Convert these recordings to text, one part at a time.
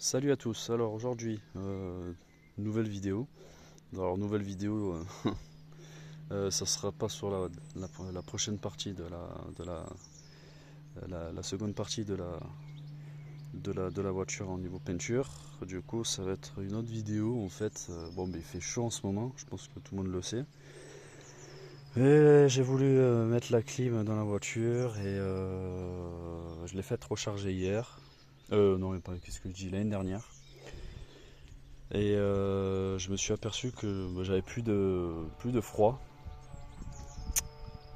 Salut à tous, alors aujourd'hui, nouvelle vidéo. Alors nouvelle vidéo, ça sera pas sur la prochaine partie la seconde partie de la voiture au niveau peinture. Du coup ça va être une autre vidéo en fait. Bon il fait chaud en ce moment, je pense que tout le monde le sait. Et j'ai voulu mettre la clim dans la voiture et je l'ai fait recharger hier. Non mais pas, qu'est-ce que je dis, l'année dernière. Et je me suis aperçu que j'avais plus de froid.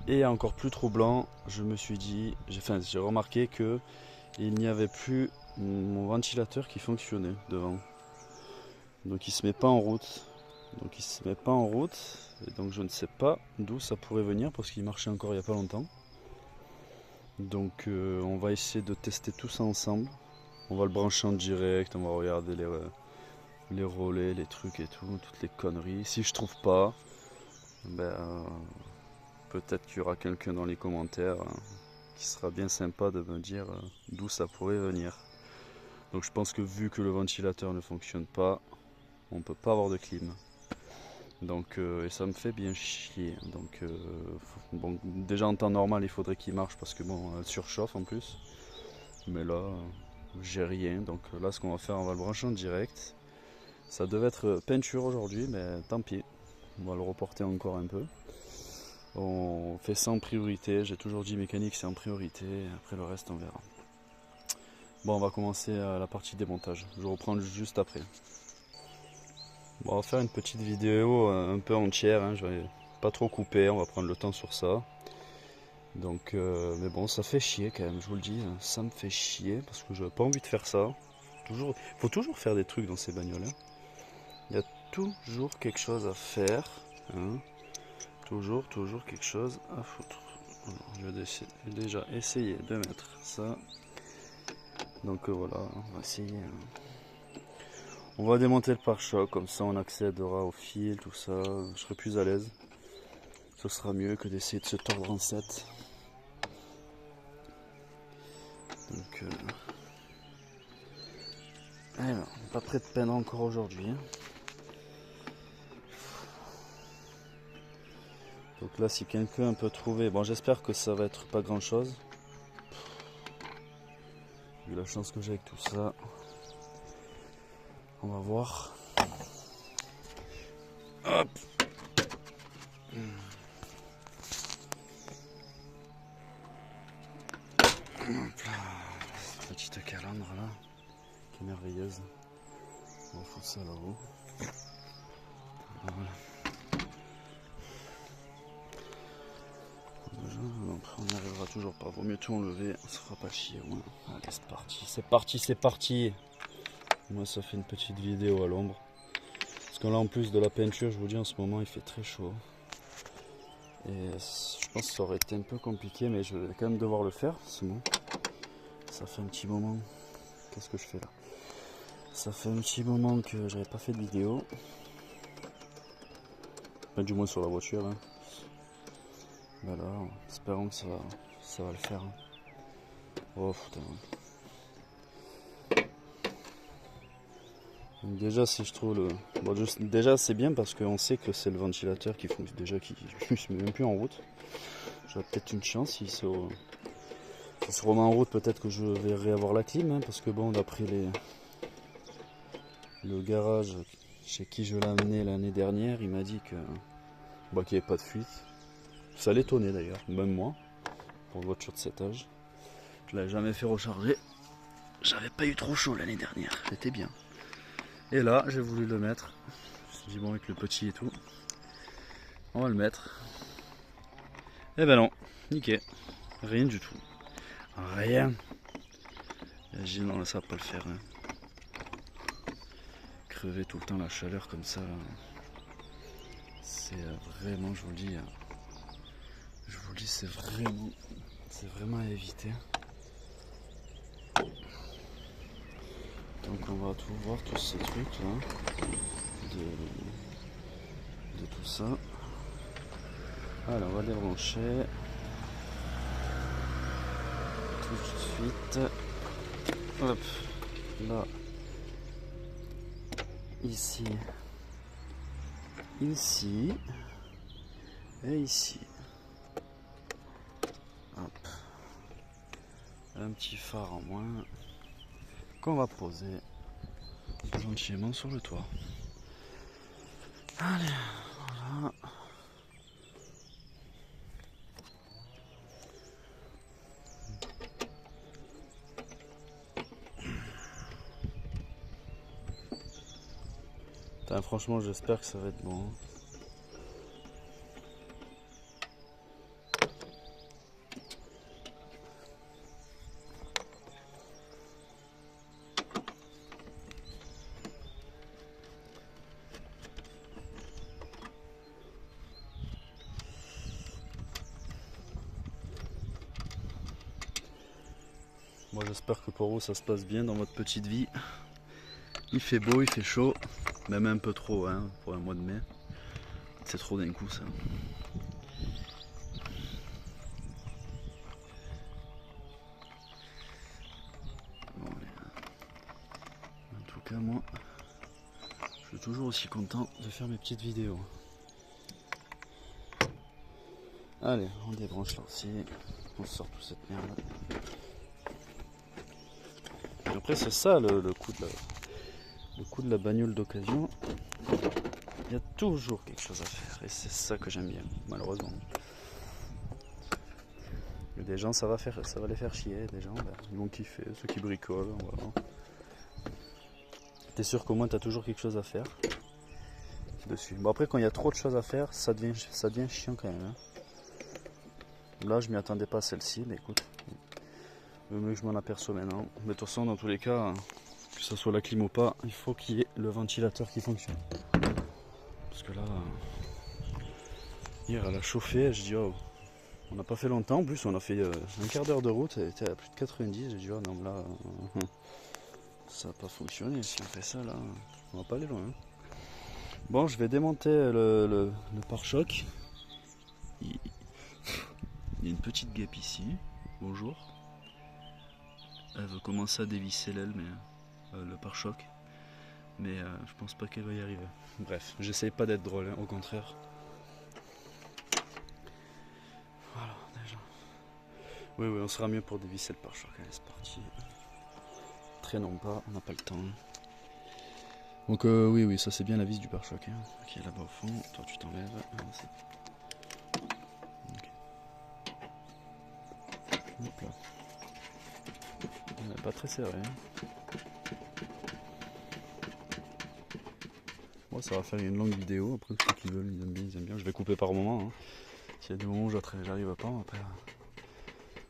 Et encore plus troublant, je me suis dit, j'ai remarqué que il n'y avait plus mon ventilateur qui fonctionnait devant. Donc il se met pas en route. Et donc je ne sais pas d'où ça pourrait venir parce qu'il marchait encore il n'y a pas longtemps. Donc on va essayer de tester tout ça ensemble. On va le brancher en direct, on va regarder les relais, les trucs et tout, toutes les conneries. Si je trouve pas, peut-être qu'il y aura quelqu'un dans les commentaires qui sera bien sympa de me dire d'où ça pourrait venir. Donc je pense que vu que le ventilateur ne fonctionne pas, on peut pas avoir de clim. Donc et ça me fait bien chier. Donc bon, déjà en temps normal il faudrait qu'il marche parce que bon elle surchauffe en plus. Mais là j'ai rien. Donc là ce qu'on va faire, on va le brancher en direct. Ça devait être peinture aujourd'hui, mais tant pis. On va le reporter encore un peu. On fait ça en priorité. J'ai toujours dit mécanique c'est en priorité. Après le reste on verra. Bon, on va commencer la partie démontage. Je reprends juste après. Bon, on va faire une petite vidéo un peu entière. Hein. Je vais pas trop couper. On va prendre le temps sur ça. Donc, mais bon, ça fait chier quand même. Je vous le dis, ça me fait chier parce que j'avais pas envie de faire ça. Faut toujours faire des trucs dans ces bagnoles. Hein. Il y a toujours quelque chose à faire. Hein. Toujours quelque chose à foutre. Alors, je vais déjà essayer de mettre ça. Donc voilà, on va essayer. On va démonter le pare-choc, comme ça on accédera au fil, tout ça. Je serai plus à l'aise. Ce sera mieux que d'essayer de se tordre en 7. Donc, alors, on n'est pas prêt de peindre encore aujourd'hui. Hein. Donc là, si quelqu'un peut trouver, bon, j'espère que ça va être pas grand chose. Vu la chance que j'ai avec tout ça, on va voir. Hop. Hop là. Petite calandre là, qui est merveilleuse. On va foutre ça là-haut. Voilà. On n'y arrivera toujours pas. Vaut mieux tout enlever, on se fera pas chier au moins. Allez, c'est parti. Moi, ça fait une petite vidéo à l'ombre. Parce que là, en plus de la peinture, je vous dis, en ce moment, il fait très chaud. Et je pense que ça aurait été un peu compliqué, mais je vais quand même devoir le faire. C'est bon. Ça fait un petit moment. Qu'est-ce que je fais là? Ça fait un petit moment que j'avais pas fait de vidéo. Enfin, du moins sur la voiture. Hein. Voilà, espérons que ça va le faire. Oh putain. Donc déjà si je trouve le. Bon, déjà c'est bien parce qu'on sait que c'est le ventilateur qui fonctionne déjà qui se met même plus en route. J'aurais peut-être une chance s'il se remet en route, peut-être que je vais réavoir la clim, hein, parce que bon d'après le garage chez qui je l'ai amené l'année dernière, il m'a dit que qu'il n'y avait pas de fuite. Ça l'étonnait d'ailleurs, même moi, pour une voiture de cet âge. Je l'avais jamais fait recharger. J'avais pas eu trop chaud l'année dernière, c'était bien. Et là, j'ai voulu le mettre. Je me suis dit bon, avec le petit et tout, on va le mettre. Et ben non, nickel, rien du tout. Rien. J'ai dit non, ça va pas le faire. Hein. Crever tout le temps la chaleur comme ça, c'est vraiment, je vous le dis, c'est vraiment à éviter. Donc on va tout voir, tous ces trucs là, de tout ça. Alors on va les brancher tout de suite. Hop, là ici, ici et ici. Hop. Un petit phare en moins qu'on va poser gentiment sur le toit. Allez, voilà. Putain, franchement, j'espère que ça va être bon. Moi j'espère que pour vous ça se passe bien dans votre petite vie. Il fait beau, il fait chaud, même un peu trop hein, pour un mois de mai. C'est trop d'un coup ça. Bon, en tout cas moi, je suis toujours aussi content de faire mes petites vidéos. Allez, on débranche là aussi, on sort toute cette merde. Et après c'est ça le coup de la bagnole d'occasion. Il y a toujours quelque chose à faire et c'est ça que j'aime bien, malheureusement. Et des gens ça va les faire chier, des gens ils vont kiffer, ceux qui bricolent, voilà. T'es sûr qu'au moins t'as toujours quelque chose à faire dessus. Bon après quand il y a trop de choses à faire, ça devient chiant quand même. Hein. Là je m'y attendais pas à celle-ci, mais écoute, le mieux que je m'en aperçois maintenant. Mais de toute façon dans tous les cas, que ce soit la clim ou pas, il faut qu'il y ait le ventilateur qui fonctionne. Parce que là, hier elle a chauffé, je dis oh, on n'a pas fait longtemps, en plus on a fait un quart d'heure de route, elle était à plus de 90, j'ai dit oh non là, ça n'a pas fonctionné, si on fait ça là, on va pas aller loin. Hein. Bon, je vais démonter le pare-choc. Il y a une petite guêpe ici, bonjour. Elle veut commencer à dévisser l'aile, mais le pare-choc. Mais je pense pas qu'elle va y arriver. Bref, j'essaye pas d'être drôle, hein, au contraire. Voilà, déjà. Oui, on sera mieux pour dévisser le pare-choc. Allez, c'est parti. Traînons pas, on n'a pas le temps. Donc oui, ça c'est bien la vis du pare-choc. Hein, qui est là-bas au fond. Toi, tu t'enlèves. Okay. Hop là. Elle n'est pas très serré. Hein. Bon, ça va faire une longue vidéo. Après, ceux qui veulent, ils aiment bien. Je vais couper par moment. Hein. S'il y a des moments où j'arrive pas, après.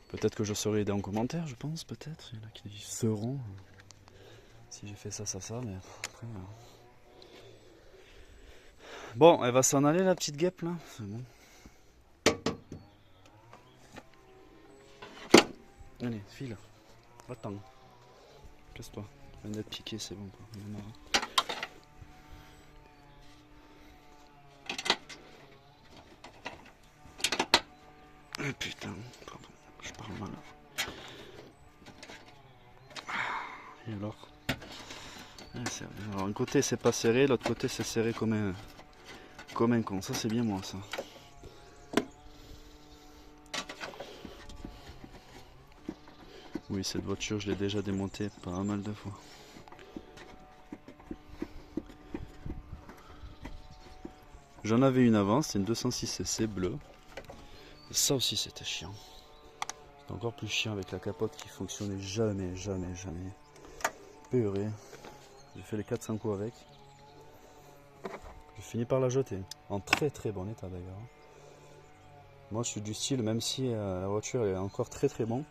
Peut-être que je serai aidé en commentaire, je pense. Peut-être. Il y en a qui seront. Si j'ai fait ça, mais après. Bon, elle va s'en aller la petite guêpe là. C'est bon. Allez, file. Va-t'en. Casse-toi. Viens d'être piqué, c'est bon. Quoi. Oh, putain, pardon, je parle mal. Et alors, un côté c'est pas serré, l'autre côté c'est serré comme un con. Ça c'est bien moi ça. Oui, cette voiture je l'ai déjà démontée pas mal de fois. J'en avais une avant, c'était une 206cc bleue. Et ça aussi c'était chiant. C'était encore plus chiant avec la capote qui fonctionnait jamais. Purée. J'ai fait les 4-5 coups avec. J'ai fini par la jeter. En très bon état d'ailleurs. Moi je suis du style, même si la voiture est encore très bonne,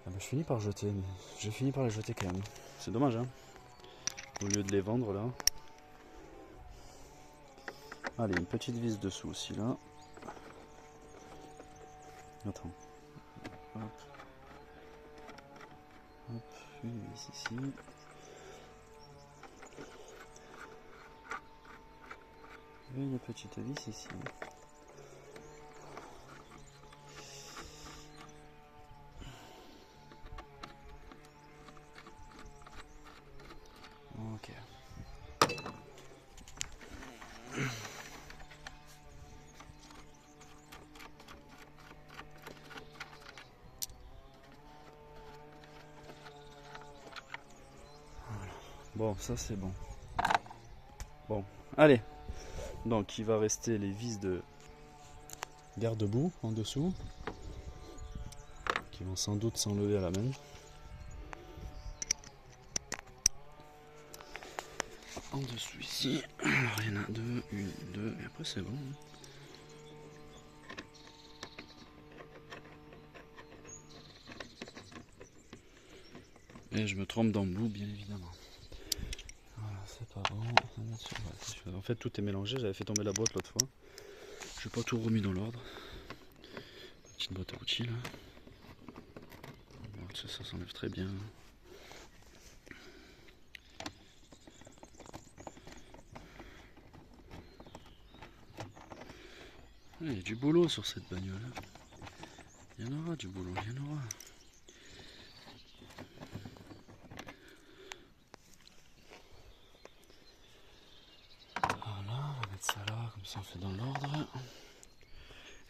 je finis par jeter. J'ai fini par la jeter quand même. C'est dommage hein. Au lieu de les vendre là. Allez, une petite vis dessous aussi là. Attends. Hop. Hop, une vis ici. Et une petite vis ici. Bon, ça c'est bon. Bon, allez. Donc il va rester les vis de garde-boue en dessous, qui vont sans doute s'enlever à la main. En dessous ici, alors il y en a deux, une, deux, et après c'est bon. Et je me trompe d'embout, bien évidemment. Voilà, c'est pas bon. En fait, tout est mélangé. J'avais fait tomber la boîte l'autre fois. Je n'ai pas tout remis dans l'ordre. Petite boîte à outils là. Alors, ça s'enlève très bien. Il y a du boulot sur cette bagnole. Il y en aura du boulot, il y en aura. Voilà, on va mettre ça là, comme ça on fait dans l'ordre.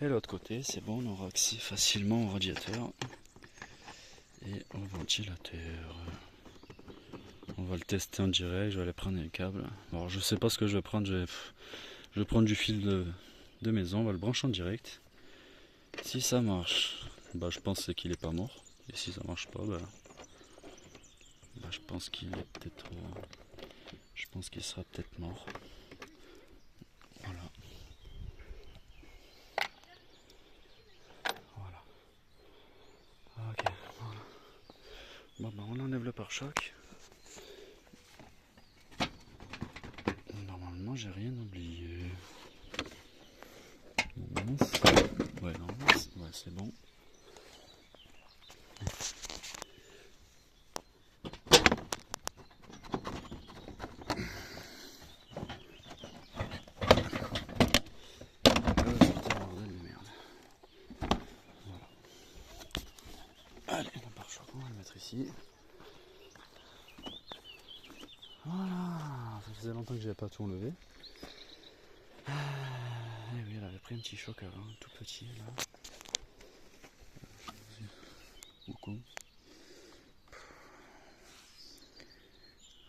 Et l'autre côté, c'est bon, on aura accès facilement au radiateur et au ventilateur. On va le tester en direct, je vais aller prendre les câbles. Alors je sais pas ce que je vais prendre, je vais prendre du fil de maison, on va le brancher en direct. Si ça marche, bah, je pense qu'il est pas mort. Et si ça marche pas, bah, je pense qu'il est peut-être. Je pense qu'il sera peut-être mort. Voilà. Voilà. Ok, voilà. Bon bah on enlève le pare-choc. Normalement j'ai rien oublié. Ouais, non, ouais, c'est bon. Allez, le pare-choc, on va le mettre ici. Voilà, ça faisait longtemps que j'avais pas tout enlevé. Et oui, elle avait pris un petit choc avant, tout petit là. Beaucoup.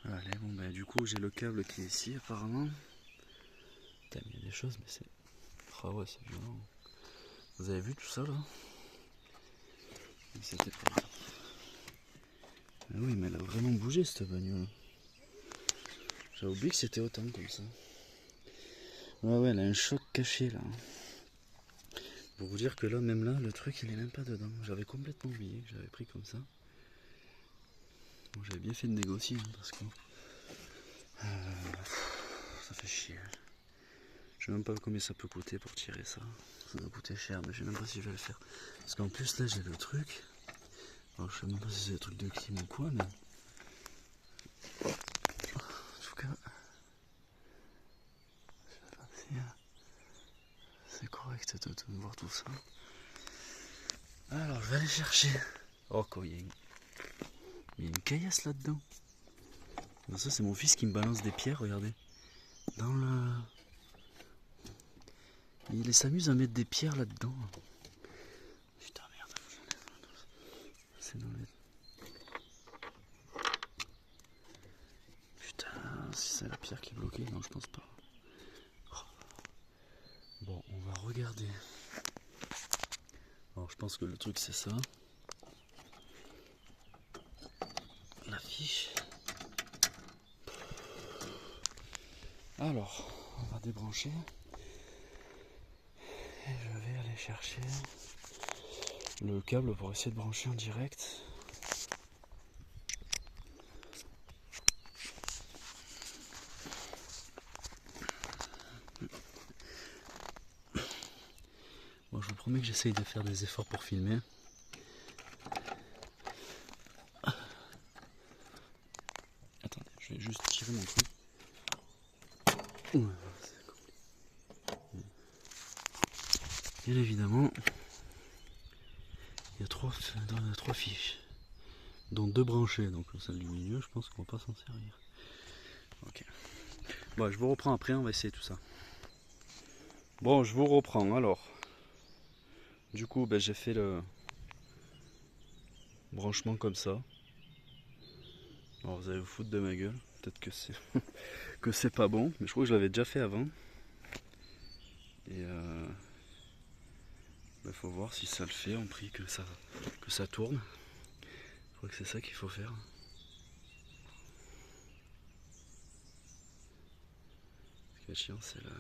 Allez, bon bah du coup j'ai le câble qui est ici apparemment. Putain, il y a des choses mais c'est... Ah ouais, c'est violent. Vous avez vu tout ça là? C'était pas... Ah oui, mais elle a vraiment bougé cette bagnole. J'avais oublié que c'était autant comme ça. Ouais, elle a un choc caché là. Pour vous dire que là, même là, le truc il est même pas dedans. J'avais complètement oublié que j'avais pris comme ça. Bon, j'avais bien fait de négocier hein, parce que ça fait chier. Je sais même pas combien ça peut coûter pour tirer ça. Ça doit coûter cher, mais je sais même pas si je vais le faire. Parce qu'en plus là j'ai le truc. Alors je sais même pas si c'est des trucs de clim ou quoi, mais en tout cas, c'est correct de voir tout ça. Alors je vais aller chercher. Oh quoi, il y a une caillasse là-dedans. Ça c'est mon fils qui me balance des pierres, regardez. Dans le... Il s'amuse à mettre des pierres là-dedans. Putain merde. C'est dans les... Putain, si c'est la pierre qui est bloquée, non je pense pas. Bon, on va regarder. Alors je pense que le truc c'est ça. La fiche. Alors, on va débrancher. Et je vais aller chercher le câble pour essayer de brancher en direct. Bon, je vous promets que j'essaye de faire des efforts pour filmer. Attendez, je vais juste tirer mon truc. Bien évidemment, il y a trois fiches, dont deux branchées, donc celle du milieu, je pense qu'on va pas s'en servir. Ok. Bon, je vous reprends après, on va essayer tout ça. Bon, je vous reprends alors. Du coup, ben, j'ai fait le branchement comme ça. Alors vous allez vous foutre de ma gueule. peut-être que c'est que c'est pas bon, mais je crois que je l'avais déjà fait avant. Et faut voir si ça le fait, on prie que ça tourne. Je crois que c'est ça qu'il faut faire. Ce qui est chiant, c'est là.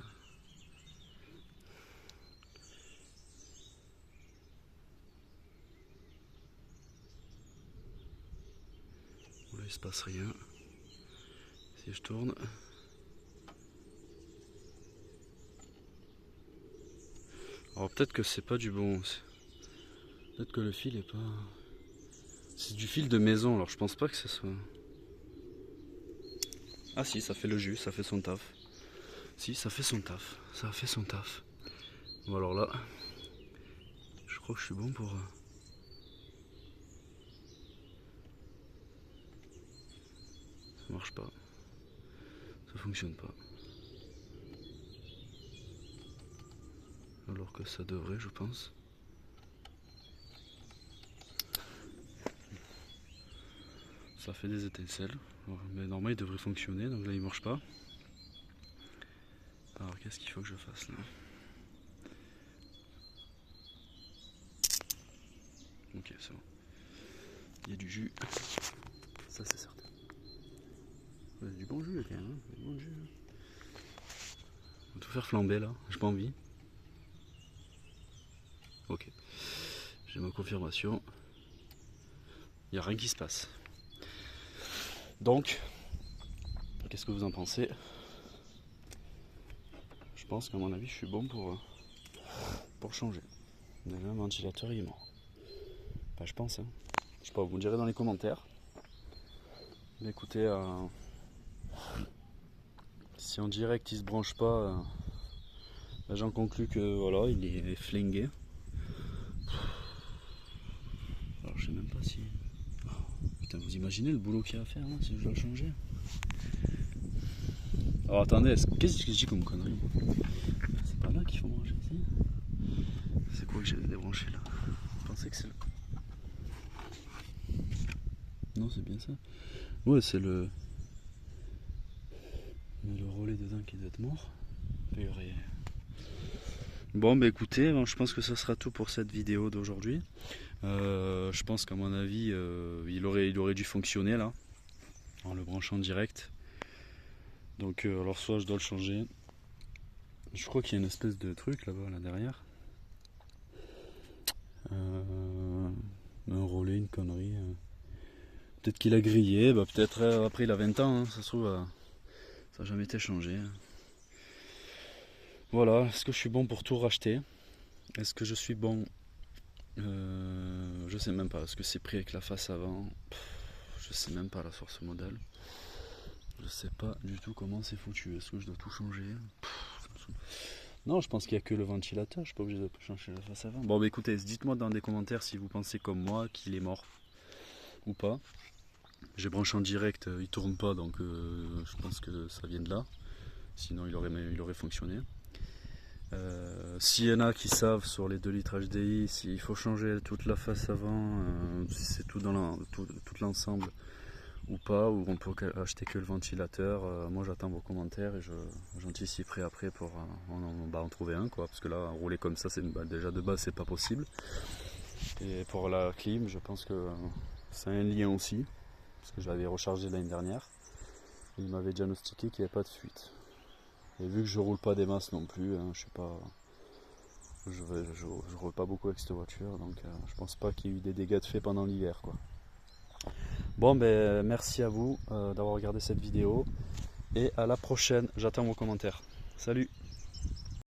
Là il se passe rien. Si je tourne. Alors peut-être que c'est pas du bon. Peut-être que le fil est pas. C'est du fil de maison, alors je pense pas que ce soit. Ah si, ça fait le jus, ça fait son taf. Si, ça fait son taf. Ça a fait son taf. Bon alors là, je crois que je suis bon pour. Ça marche pas. Ça fonctionne pas. Alors que ça devrait, je pense. Ça fait des étincelles. Mais normalement il devrait fonctionner, donc là il marche pas. Alors qu'est-ce qu'il faut que je fasse là? Ok, c'est bon. Il y a du jus. Ça c'est certain. Il y a du bon jus quand même. Hein, du bon jus. On va tout faire flamber là, j'ai pas envie. Ok. J'ai ma confirmation. Il n'y a rien qui se passe. Donc, qu'est-ce que vous en pensez? Je pense qu'à mon avis, je suis bon pour changer. Déjà, le ventilateur, il est mort. Enfin, je pense. Hein. Je sais pas, vous me direz dans les commentaires. Mais écoutez, si en direct il se branche pas, j'en conclus que voilà, il est flingué. Alors, je sais même pas si. Putain, vous imaginez le boulot qu'il y a à faire là, si je dois le changer? Alors attendez, qu'est-ce que je dis comme connerie? C'est pas là qu'il faut brancher, si? C'est quoi que j'ai débranché là? Je pensais que c'est là. Non, c'est bien ça. Ouais, c'est le relais dedans qui doit être mort. Bon, bah écoutez, je pense que ça sera tout pour cette vidéo d'aujourd'hui. Je pense qu'à mon avis, il aurait dû fonctionner là, en le branchant direct. Donc, alors soit je dois le changer. Je crois qu'il y a une espèce de truc là-bas, là derrière. Un relais, une connerie. Peut-être qu'il a grillé, bah peut-être après il a 20 ans, hein, ça se trouve, ça n'a jamais été changé. Voilà, est-ce que je suis bon pour tout racheter? Est-ce que je suis bon? Je sais même pas, est-ce que c'est pris avec la face avant? Je sais même pas la source modèle. Je sais pas du tout comment c'est foutu, est-ce que je dois tout changer? Non, je pense qu'il n'y a que le ventilateur, je suis pas obligé de changer la face avant. Bon bah écoutez, dites-moi dans des commentaires si vous pensez comme moi qu'il est mort ou pas. J'ai branché en direct, il tourne pas, donc je pense que ça vient de là. Sinon il aurait fonctionné. S'il y en a qui savent sur les 2 litres HDI s'il faut changer toute la face avant, si c'est tout dans tout l'ensemble ou pas, ou on peut acheter que le ventilateur, moi j'attends vos commentaires et j'anticiperai après pour en trouver un quoi, parce que là rouler comme ça déjà de base c'est pas possible. Et pour la clim je pense que c'est un lien aussi, parce que je l'avais rechargé l'année dernière, il m'avait diagnostiqué qu'il n'y avait pas de fuite. Et vu que je roule pas des masses non plus, hein, je sais pas, je roule pas beaucoup avec cette voiture, donc je pense pas qu'il y ait eu des dégâts de fait pendant l'hiver quoi. Bon ben merci à vous d'avoir regardé cette vidéo et à la prochaine, j'attends vos commentaires. Salut!